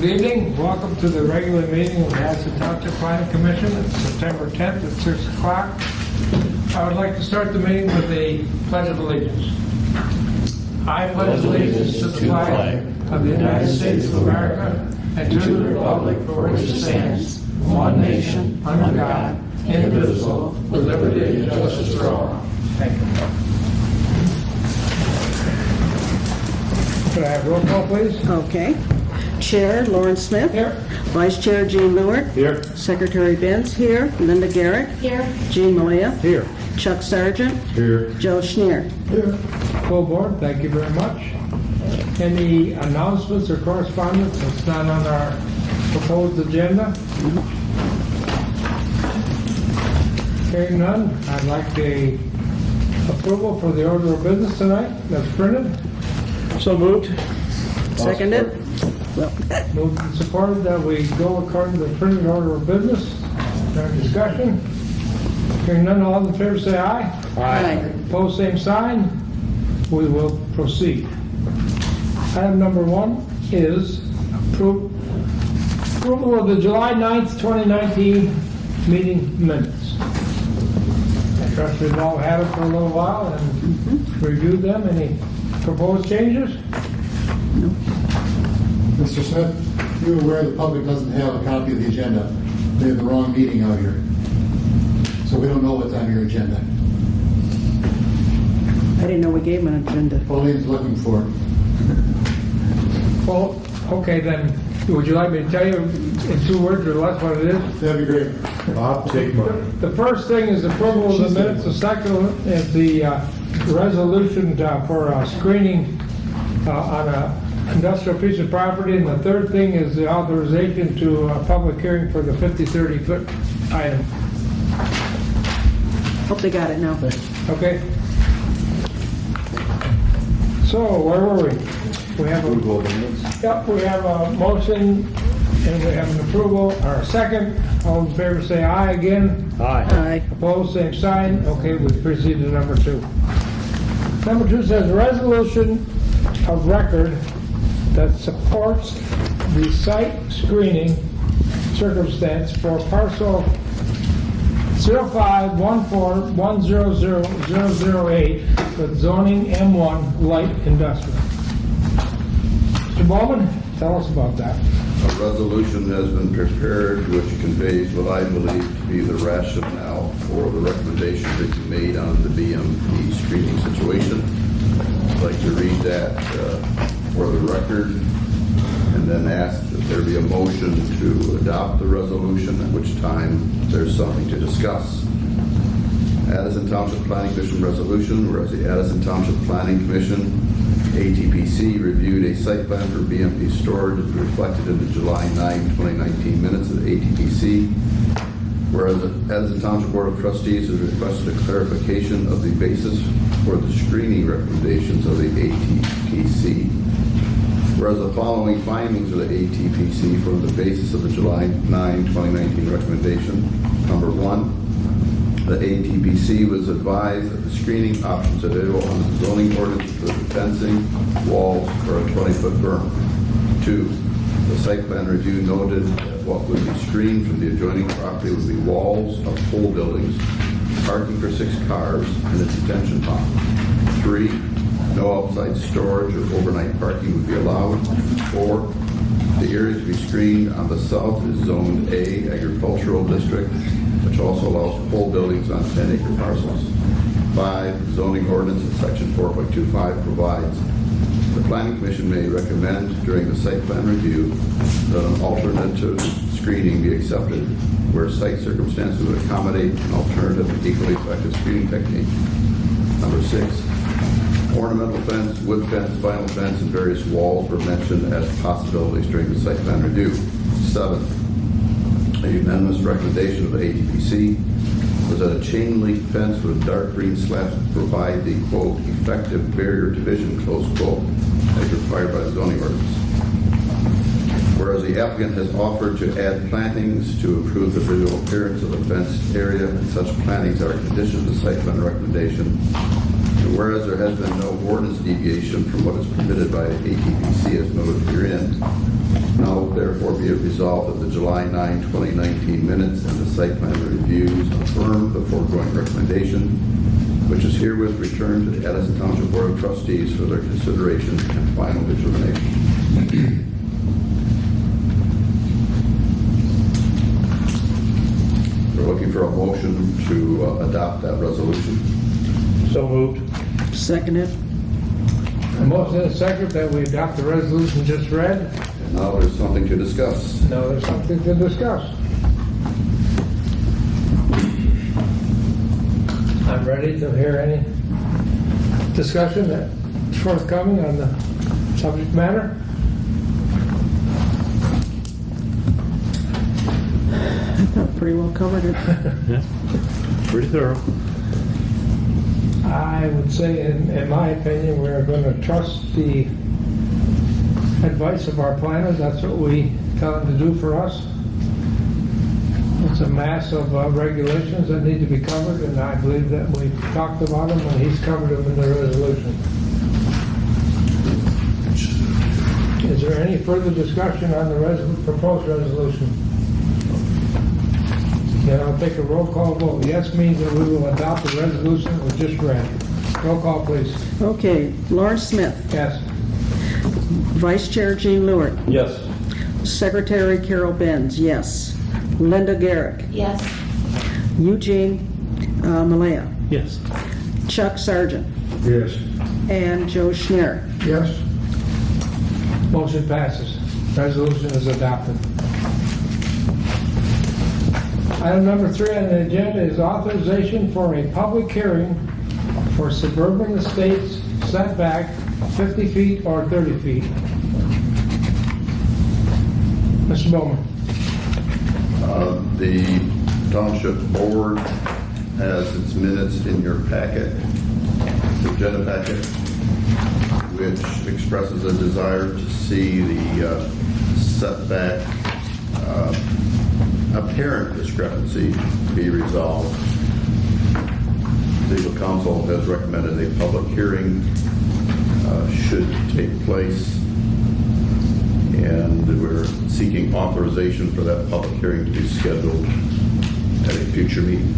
Good evening. Welcome to the regular meeting of the Addison Township Planning Commission. It's September 10th at 6 o'clock. I would like to start the meeting with a Pledge of Allegiance. I pledge allegiance to the flag of the United States of America and to the republic for which it stands, one nation, under God, indivisible, with liberty and justice for all. Thank you. Could I have roll call, please? Okay. Chair, Lauren Smith. Here. Vice Chair, Gene Lewert. Here. Secretary Benz here. Linda Garrett. Here. Jean Moya. Here. Chuck Sargent. Here. Joe Schneer. Here. Full board, thank you very much. Any announcements or correspondence that's not on our proposed agenda? Hearing none, I'd like a approval for the order of business tonight that's printed. So moved. Seconded. Moved and supported that we go according to the printed order of business. Our discussion. Hearing none, all in favor say aye. Aye. Opposed, same sign. We will proceed. Item number 1 is approval of the July 9th, 2019 meeting minutes. I trust we've all had it for a little while and reviewed them. Any proposed changes? Mr. Smith, you're aware the public doesn't have a copy of the agenda. They have the wrong meeting out here. So we don't know what's on your agenda. I didn't know we gave him an agenda. Pauline's looking for it. Well, okay then, would you like me to tell you in 2 words or less what it is? That'd be great. I'll take mine. The first thing is approval of the minutes. The second is the resolution for screening on a industrial piece of property. And the third thing is the authorization to a public hearing for the 50-30 foot item. Hope they got it now. Okay? So, where were we? We have a motion and we have an approval, or a second. All in favor say aye again. Aye. Opposed, same sign. Okay, we proceed to number 2. Number 2 says resolution of record that supports the site screening circumstance for parcel 0514100008 with zoning M1 light industrial. Mr. Bowman, tell us about that. A resolution has been prepared which conveys what I believe to be the rationale for the recommendation that you made on the BMP screening situation. I'd like to read that for the record and then ask that there be a motion to adopt the resolution, at which time there's something to discuss. Addison Township Planning Commission resolution, whereas the Addison Township Planning Commission ATPC reviewed a site plan for BMP storage as reflected in the July 9, 2019 minutes of the ATPC. Whereas the Addison Township Board of Trustees has requested a clarification of the basis for the screening recommendations of the ATPC. Whereas the following findings of the ATPC form the basis of the July 9, 2019 recommendation. Number 1, the ATPC was advised that the screening options available under the zoning ordinance include fencing, walls, or a 20-foot berm. 2, the site plan review noted that what would be screened from the adjoining property would be walls of pole buildings, parking for 6 cars, and a detention pond. 3, no outside storage or overnight parking would be allowed. 4, the area to be screened on the south is zoned A, agricultural district, which also allows pole buildings on 10-acre parcels. 5, zoning ordinance in section 4.25 provides the Planning Commission may recommend during the site plan review that an alternative screening be accepted where site circumstances would accommodate an alternative and equally effective screening technique. Number 6, ornamental fence, wood fence, vinyl fence, and various walls were mentioned as possibilities during the site plan review. 7, a unanimous recommendation of the ATPC was that a chain link fence with dark green slats would provide the, quote, effective barrier division, close quote, as required by the zoning ordinance. Whereas the applicant has offered to add plantings to improve the visual appearance of the fenced area, and such plantings are a condition of the site plan recommendation, and And whereas there has been no ordinance deviation from what is permitted by ATPC as noted herein, now therefore be it resolved that the July 9, 2019 minutes and the site plan reviews affirm the foregoing recommendation, which is herewith returned to the Addison Township Board of Trustees for their consideration and final determination. We're looking for a motion to adopt that resolution. So moved. Seconded. A motion and a second that we adopt the resolution just read. And now there's something to discuss. Now there's something to discuss. I'm ready to hear any discussion that's forthcoming on the subject matter. I thought pretty well covered it. Yeah. Pretty thorough. I would say, in my opinion, we're going to trust the advice of our planners. That's what we tell them to do for us. It's a mass of regulations that need to be covered, and I believe that we've talked about them, and he's covered them in the resolution. Is there any further discussion on the proposed resolution? Then I'll take a roll call vote. Yes means that we will adopt the resolution we just read. Roll call, please. Okay, Lawrence Smith, Yes. Vice Chair Gene Lewert, Yes. Secretary Carol Benz, yes. Linda Garrick, Yes. Eugene Malaya, Yes. Chuck Sargent, Yes. and Joe Schneer. Yes. Motion passes. Resolution is adopted. Item number 3 on the agenda is authorization for a public hearing for suburban estates setback 50 feet or 30 feet. Mr. Bowman. The Township Board has its minutes in your packet, the agenda packet, which expresses a desire to see the setback apparent discrepancy be resolved. Legal counsel has recommended a public hearing should take place, and we're seeking authorization for that public hearing to be scheduled at a future meeting.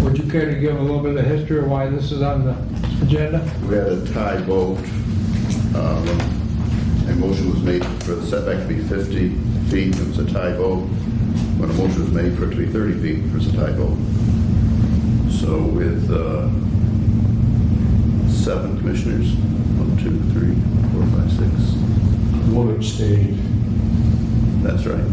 Would you care to give a little bit of history of why this is on the agenda? We had a tie vote. When a motion was made for the setback to be 50 feet, it was a tie vote. When a motion was made for it to be 30 feet, it was a tie vote. So with 7 commissioners, 1, 2, 3, 4, 5, 6. One abstained. That's right.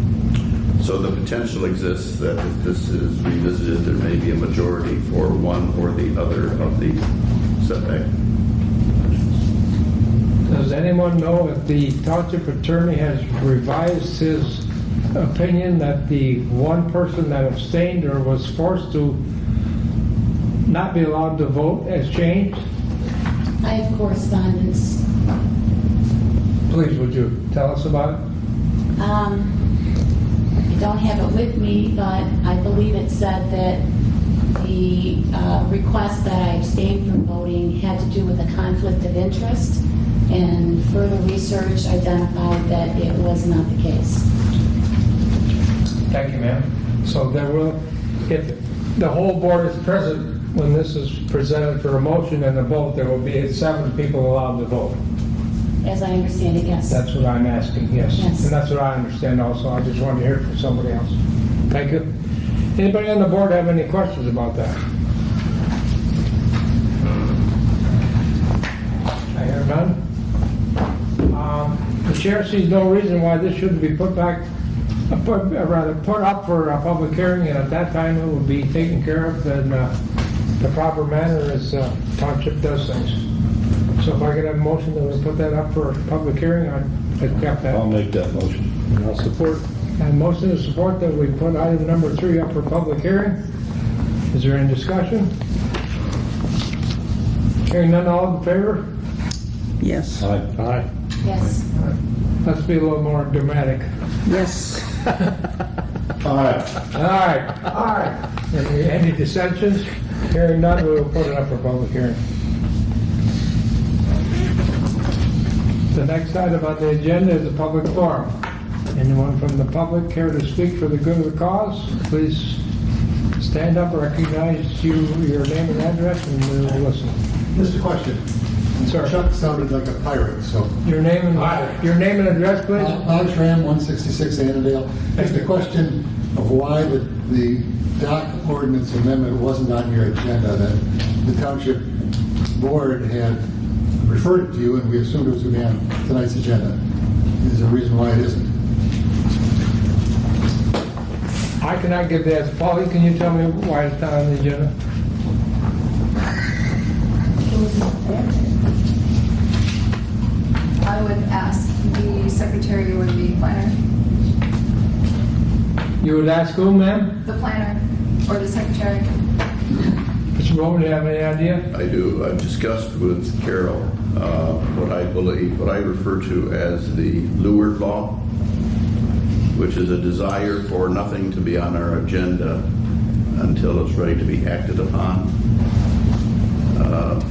So the potential exists that if this is revisited, there may be a majority for one or the other of the setback. Does anyone know if the township attorney has revised his opinion that the one person that abstained or was forced to not be allowed to vote has changed? I have correspondence. Please, would you tell us about it? I don't have it with me, but I believe it said that the request that I abstained from voting had to do with a conflict of interest, and further research identified that it was not the case. Thank you, ma'am. So there will, if the whole board is present when this is presented for a motion and a vote, there will be 7 people allowed to vote. As I understand it, yes. That's what I'm asking, yes. Yes. And that's what I understand also. I just wanted to hear it from somebody else. Thank you. Anybody on the board have any questions about that? I hear none. The chair sees no reason why this shouldn't be put up for a public hearing, and at that time it will be taken care of in the proper manner as Township does things. So if I could have a motion that we put that up for a public hearing, I'd accept that. I'll make that motion. And I'll support. And motion to support that we put item number 3 up for public hearing. Is there any discussion? Hearing none, all in favor? Yes. Aye. Aye. Yes. Let's be a little more dramatic. Yes. Aye. All right. Any dissensions? Hearing none, we will put it up for public hearing. The next item on the agenda is a public forum. Anyone from the public care to speak for the good of the cause? Please stand up, recognize your name and address, and we will listen. Just a question. Sir. Chuck sounded like a pirate, so. Your name and address, please. Bob Schramm, 166 Annandale. Just a question of why the dock ordinance amendment wasn't on your agenda, that the township board had referred it to you, and we assumed it was going to be on tonight's agenda. Is there a reason why it isn't? I cannot give that. Polly, can you tell me why it's not on the agenda? I would ask the secretary or the planner, You would ask who, ma'am? the planner or the secretary. Mr. Bowman, do you have any idea? I do. I've discussed with Carol what I believe, what I refer to as the Leeward Law, which is a desire for nothing to be on our agenda until it's ready to be acted upon.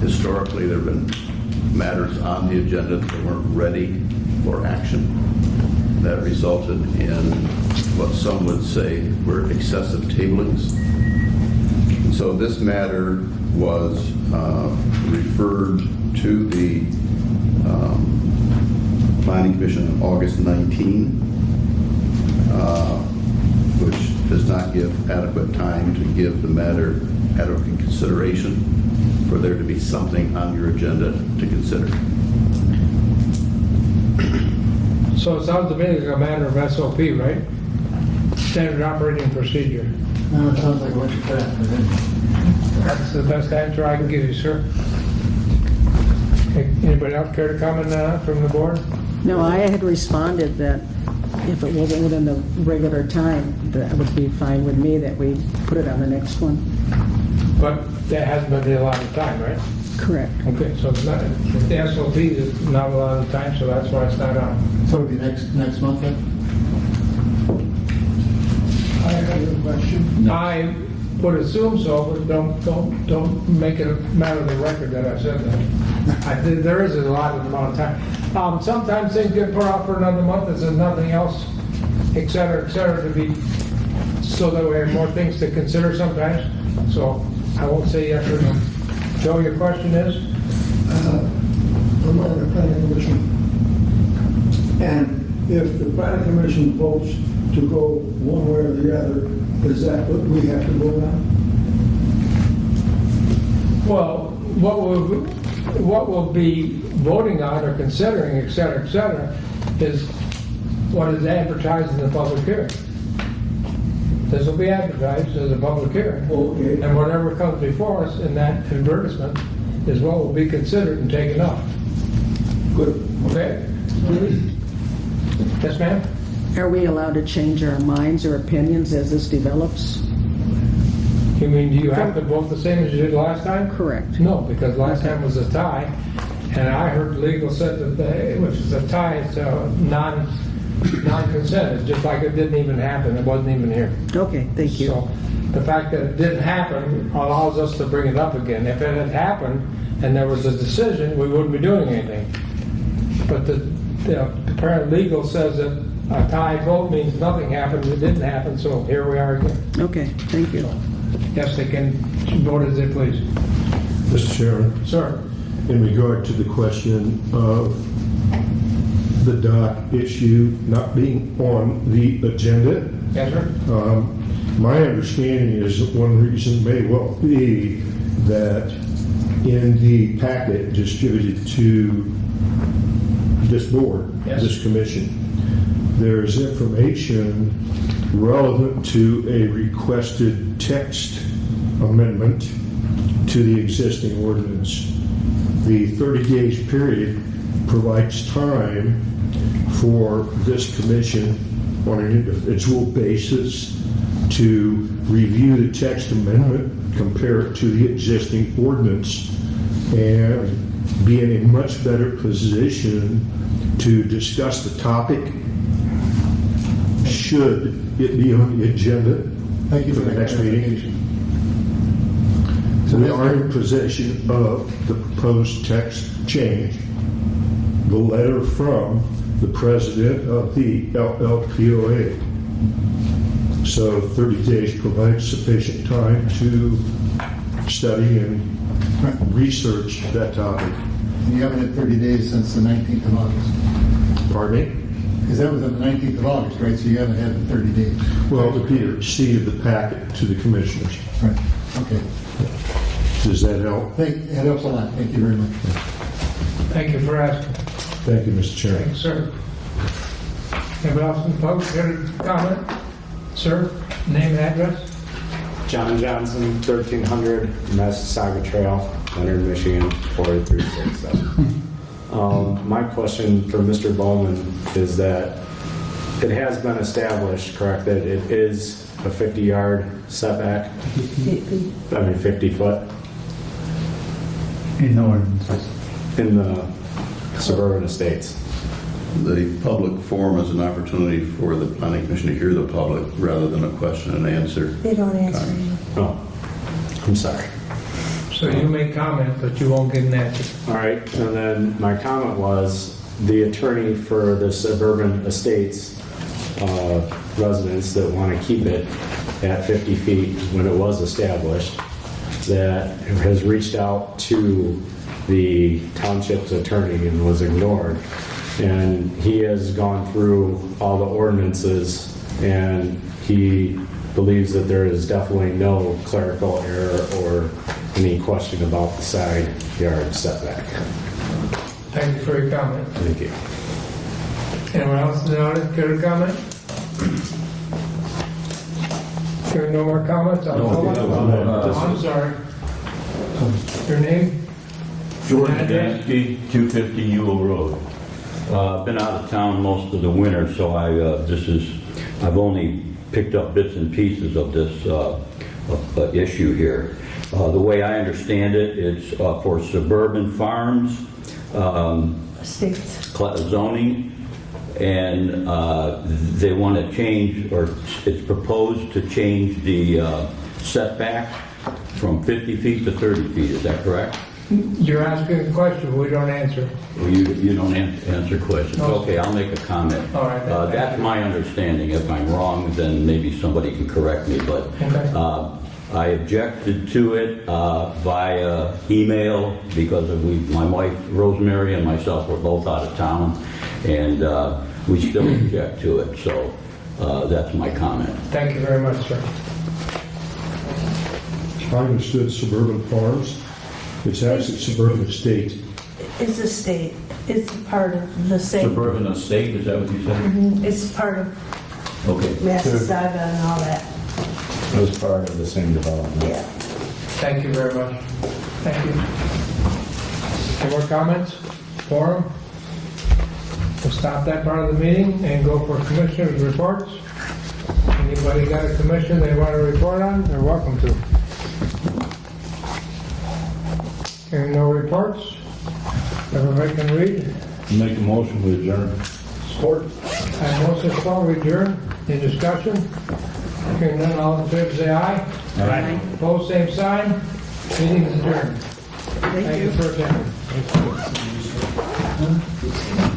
Historically, there have been matters on the agenda that weren't ready for action. That resulted in what some would say were excessive tablings. So this matter was referred to the Planning Commission on August 19, which does not give adequate time to give the matter adequate consideration for there to be something on your agenda to consider. So it sounds to me like a matter of SOP, right? Standard operating procedure. No, it sounds like what you said. That's the best answer I can give you, sir. Anybody else care to comment on that from the board? No, I had responded that if it wasn't within the regular time, that would be fine with me, that we put it on the next one. But that hasn't been the allotted time, right? Correct. Okay, so it's not, the SOP is not allotted time, so that's why it's not on. So it'll be next month then? I have a question. I would assume so, but don't make it a matter of the record that I said that. There is a allotted amount of time. Sometimes things get put off for another month, if there's nothing else, et cetera, to be, so that we have more things to consider sometimes. So I won't say yes or no. Joe, your question is? I'm on the planning commission. And if the planning commission votes to go one way or the other, is that what we have to vote on? Well, what we'll be voting on or considering, et cetera, is what is advertised in the public hearing. This will be advertised as a public hearing. Okay. And whatever comes before us in that advertisement is what will be considered and taken up. Good. Okay? Yes, ma'am? Are we allowed to change our minds or opinions as this develops? You mean, do you have to vote the same as you did last time? Correct. No, because last time was a tie, and I heard legal said that, which is a tie, it's non-consent. It's just like it didn't even happen, it wasn't even here. Okay, thank you. So the fact that it didn't happen allows us to bring it up again. If it had happened and there was a decision, we wouldn't be doing anything. But the paralegal says that a tie vote means nothing happened, it didn't happen, so here we are again. Okay, thank you. Yes, they can vote as they please. Mr. Chairman, Sir? in regard to the question of the dock issue not being on the agenda, Yes, sir? my understanding is that one reason may well be that in the packet distributed to this board, Yes. this commission, there's information relevant to a requested text amendment to the existing ordinance. The 30 days period provides time for this commission on an individual basis to review the text amendment, compare it to the existing ordinance, and be in a much better position to discuss the topic should it be on the agenda Thank you for the next meeting. clarification. We are in possession of the proposed text change, the letter from the president of the LLPOA. So 30 days provides sufficient time to study and research that topic. You haven't had 30 days since the 19th of August. Pardon me? Because that was on the 19th of August, right? So you haven't had the 30 days. Well, it would be a receipt of the packet to the commissioners. Right. Okay. Does that help? That helps a lot. Thank you very much. Thank you for asking. Thank you, Mr. Chairman. Thanks, sir. Anybody else in the public got a comment? Sir, name and address? John Johnson, 1300 Saga Trail, Leonard, Michigan, 48367. My question for Mr. Bowman is that it has been established, correct, that it is a 50-yard setback? 50 foot? In the ordinances. In the suburban estates. The public forum is an opportunity for the planning commission to hear the public rather than a question and answer. They don't answer you. Oh, I'm sorry. So you may comment, but you won't get an answer. All right, and then my comment was, the attorney for the suburban estates residents that want to keep it at 50 feet when it was established, that has reached out to the township's attorney and was ignored. And he has gone through all the ordinances, and he believes that there is definitely no clerical error or any question about the side yard setback. Thank you for your comment. Thank you. Anyone else in the audience care to comment? Hearing no more comments, I'll call it. I'm sorry. Your name? George Dansky, 250 Ewell Road. Been out of town most of the winter, so I've only picked up bits and pieces of this issue here. The way I understand it, it's for Suburban Farms States. zoning, and they want to change, or it's proposed to change the setback from 50 feet to 30 feet. Is that correct? You're asking a question, we don't answer. Well, you don't answer questions. No. Okay, I'll make a comment. All right, thank That's you. my understanding. If I'm wrong, then maybe somebody can correct me, but Okay. I objected to it via email because my wife Rosemary and myself were both out of town, and we still object to it. So that's my comment. Thank you very much, sir. I understood Suburban Farms. It's actually Suburban Estate. It's a state. It's part of the same. Suburban Estate, is that what you said? It's part of Okay. Saga and all that. It was part of the same development. Yeah. Thank you very much. Thank you. Any more comments? Forum? We'll stop that part of the meeting and go for commissioners' reports. Anybody got a commission they want to report on, they're welcome to. Hearing no reports, everybody can read. Make a motion to adjourn. Support. And motion for adjourn. Any discussion? Hearing none, all in favor say aye. Aye. Opposed, same sign. Meeting is adjourned. Thank Thank you. you for attending.